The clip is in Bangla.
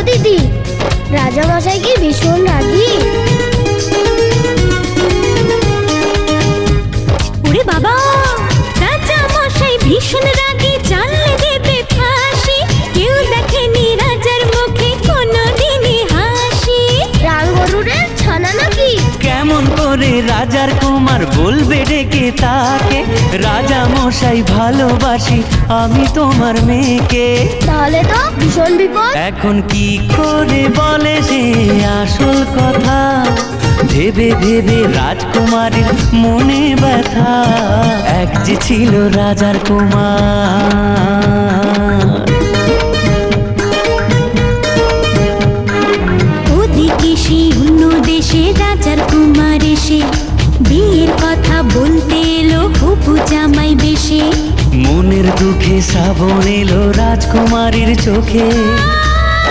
দিদি, রাজামশাই কি ভীষণ রাগী? ওরে বাবা, রাজামশাই ভীষণ রাগী, জানলে দেবে ফাঁসি। কেউ দেখেনি রাজার মুখে কোনোদিনই হাসি। রাঙ্গরুরের ছানা নাকি? কেমন করে রাজার কুমার বলবে ডেকে তাকে, রাজা মশাই ভালোবাসি আমি তোমার মেয়েকে। তাহলে তো ভীষণ বিপদ। এখন কি করে বলে সে আসল কথা, ভেবে ভেবে রাজকুমারীর মনে ব্যথা। এক যে ছিল রাজার কুমার। ওদিকে সেই অন্য দেশে রাজার কুমার এসে বিয়ের কথা বলতে এলো হবু জামাই বেশে। মনের দুঃখে শ্রাবণ এলো রাজকুমারীর চোখে।